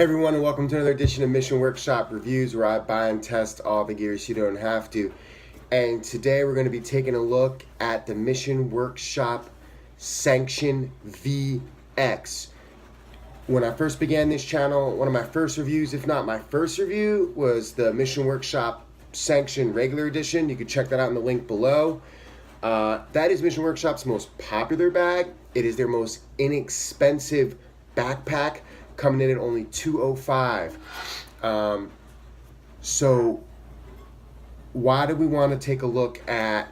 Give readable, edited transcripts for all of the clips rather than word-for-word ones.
Hey everyone, and welcome to another edition of Mission Workshop Reviews, where I buy and test all the gear so you don't have to. And today we're going to be taking a look at the Mission Workshop Sanction VX. When I first began this channel, one of my first reviews, if not my first review, was the Mission Workshop Sanction Regular Edition. You can check that out in the link below. That is Mission Workshop's most popular bag. It is their most inexpensive backpack, coming in at only $205. So why do we want to take a look at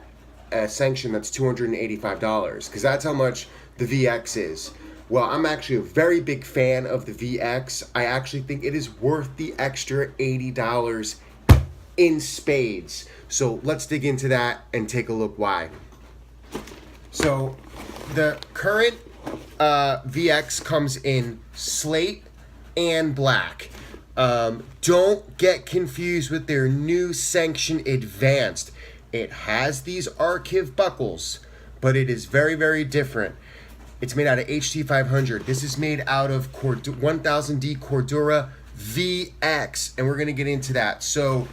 a Sanction that's $285? Because that's how much the VX is. Well, I'm actually a very big fan of the VX. I actually think it is worth the extra $80 in spades. So let's dig into that and take a look why. So the current VX comes in slate and black. Don't get confused with their new Sanction Advanced. It has these archive buckles, but it is very, very different. It's made out of HT500. This is made out of 1000D Cordura VX, and we're gonna get into that. So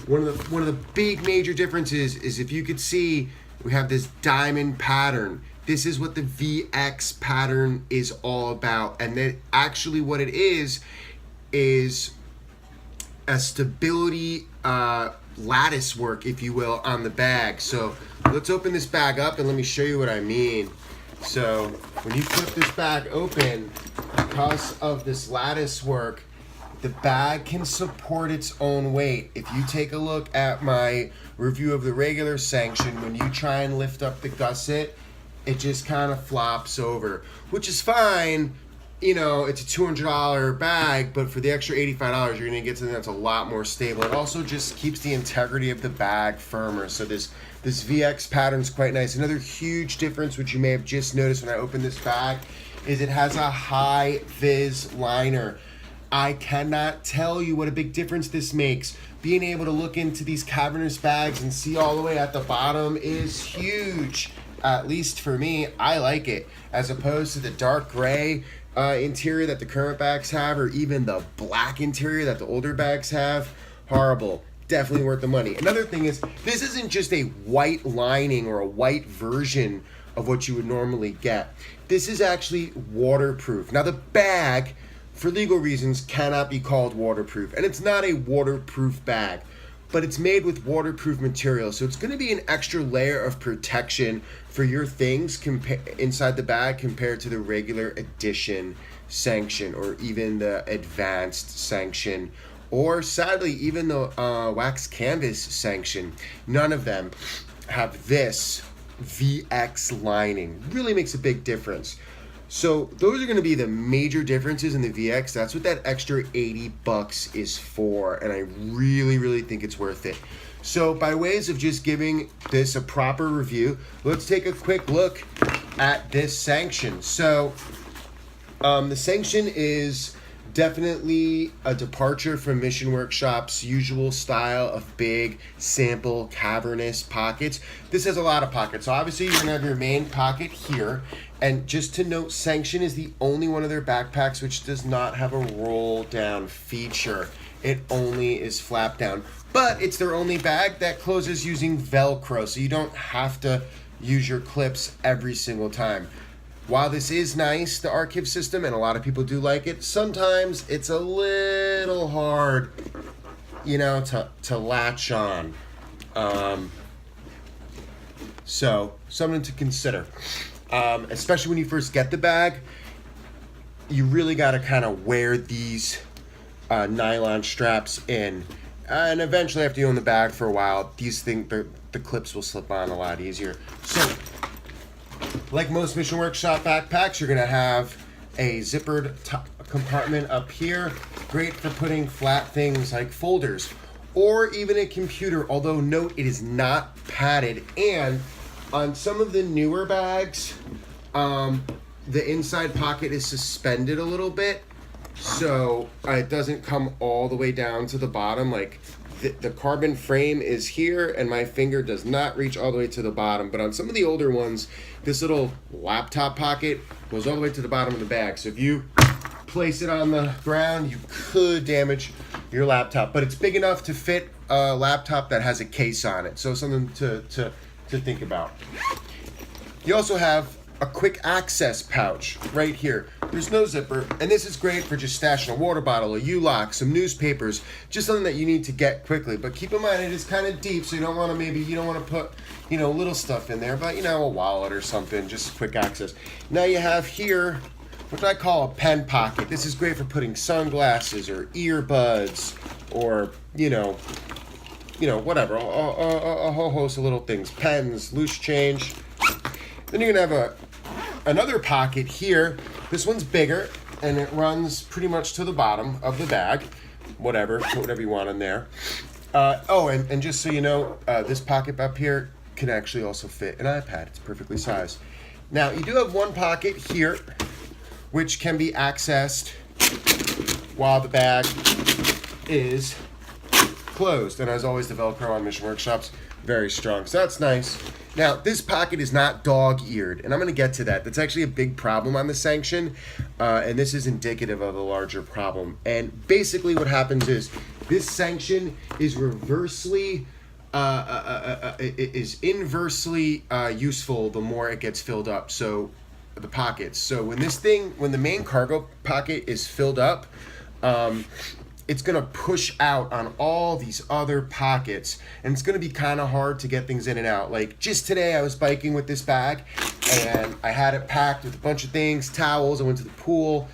one of the big major differences is, if you could see, we have this diamond pattern. This is what the VX pattern is all about. And then actually what it is a stability lattice work, if you will, on the bag. So let's open this bag up and let me show you what I mean. So when you flip this bag open, because of this lattice work, the bag can support its own weight. If you take a look at my review of the regular Sanction, when you try and lift up the gusset, it just kind of flops over, which is fine. You know, it's a $200 bag, but for the extra $85, you're gonna get something that's a lot more stable. It also just keeps the integrity of the bag firmer. So this VX pattern is quite nice. Another huge difference, which you may have just noticed when I opened this bag, is it has a high Vis Liner. I cannot tell you what a big difference this makes. Being able to look into these cavernous bags and see all the way at the bottom is huge. At least for me, I like it, as opposed to the dark gray interior that the current bags have, or even the black interior that the older bags have. Horrible. Definitely worth the money. Another thing is, this isn't just a white lining or a white version of what you would normally get. This is actually waterproof. Now the bag, for legal reasons, cannot be called waterproof, and it's not a waterproof bag, but it's made with waterproof material, so it's going to be an extra layer of protection for your things inside the bag compared to the regular edition Sanction, or even the advanced Sanction, or sadly even the wax canvas Sanction. None of them have this VX lining. Really makes a big difference. So those are going to be the major differences in the VX. That's what that extra $80 is for, and I really, really think it's worth it. So by ways of just giving this a proper review, let's take a quick look at this Sanction. So the Sanction is definitely a departure from Mission Workshop's usual style of big, sample, cavernous pockets. This has a lot of pockets. So obviously you're gonna have your main pocket here. And just to note, Sanction is the only one of their backpacks which does not have a roll down feature. It only is flap down. But it's their only bag that closes using Velcro, so you don't have to use your clips every single time. While this is nice, the archive system, and a lot of people do like it, sometimes it's a little hard, you know, to latch on. So something to consider. Especially when you first get the bag, you really got to kind of wear these nylon straps in. And eventually, after you own the bag for a while, these things, the clips will slip on a lot easier. So, like most Mission Workshop backpacks, you're going to have a zippered compartment up here. Great for putting flat things like folders, or even a computer, although note, it is not padded. And on some of the newer bags, the inside pocket is suspended a little bit, so it doesn't come all the way down to the bottom. Like the carbon frame is here, and my finger does not reach all the way to the bottom. But on some of the older ones, this little laptop pocket goes all the way to the bottom of the bag. So if you place it on the ground, you could damage your laptop. But it's big enough to fit a laptop that has a case on it. So something to think about. You also have a quick access pouch right here. There's no zipper, and this is great for just stashing a water bottle, a U-lock, some newspapers, just something that you need to get quickly. But keep in mind, it is kind of deep, so you don't want to put, little stuff in there, but a wallet or something, just quick access. Now you have here what I call a pen pocket. This is great for putting sunglasses or earbuds or, whatever, a whole host of little things, pens, loose change. Then you're gonna have another pocket here. This one's bigger, and it runs pretty much to the bottom of the bag. Whatever, put whatever you want in there. And just so you know, this pocket up here can actually also fit an iPad. It's perfectly sized. Now, you do have one pocket here, which can be accessed while the bag is closed. And as always, the Velcro on Mission Workshops, very strong. So that's nice. Now, this pocket is not dog-eared, and I'm going to get to that. That's actually a big problem on the Sanction, and this is indicative of a larger problem. And basically what happens is this Sanction is inversely useful the more it gets filled up. So the pockets. So when the main cargo pocket is filled up, it's going to push out on all these other pockets, and it's going to be kind of hard to get things in and out. Like just today I was biking with this bag, and I had it packed with a bunch of things, towels, I went to the pool,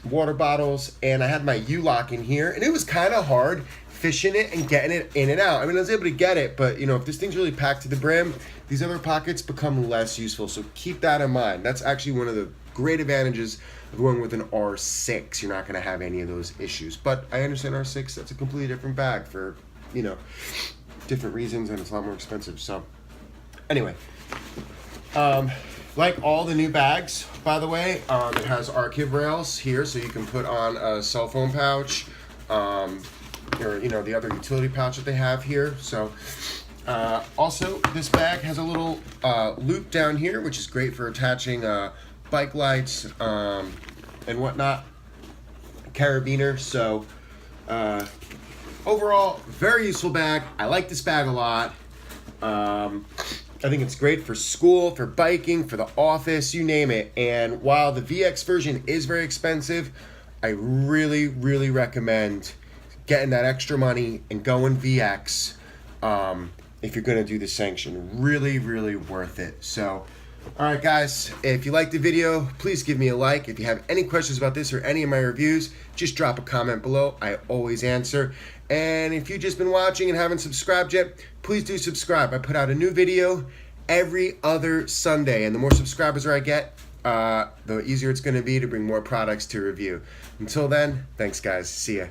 water bottles, and I had my U-lock in here, and it was kind of hard fishing it and getting it in and out. I mean, I was able to get it, but if this thing's really packed to the brim, these other pockets become less useful, so keep that in mind. That's actually one of the great advantages of going with an R6. You're not going to have any of those issues. But I understand R6, that's a completely different bag for, different reasons, and it's a lot more expensive. So, anyway, like all the new bags, by the way, it has archive rails here, so you can put on a cell phone pouch, or, the other utility pouch that they have here. So, also, this bag has a little loop down here, which is great for attaching bike lights and whatnot, carabiner. So overall, very useful bag. I like this bag a lot. I think it's great for school, for biking, for the office, you name it. And while the VX version is very expensive, I really, really recommend getting that extra money and going VX if you're going to do the Sanction. Really, really worth it. So, all right, guys, if you liked the video, please give me a like. If you have any questions about this or any of my reviews, just drop a comment below. I always answer. And if you've just been watching and haven't subscribed yet, please do subscribe. I put out a new video every other Sunday, and the more subscribers I get, the easier it's going to be to bring more products to review. Until then, thanks, guys. See ya.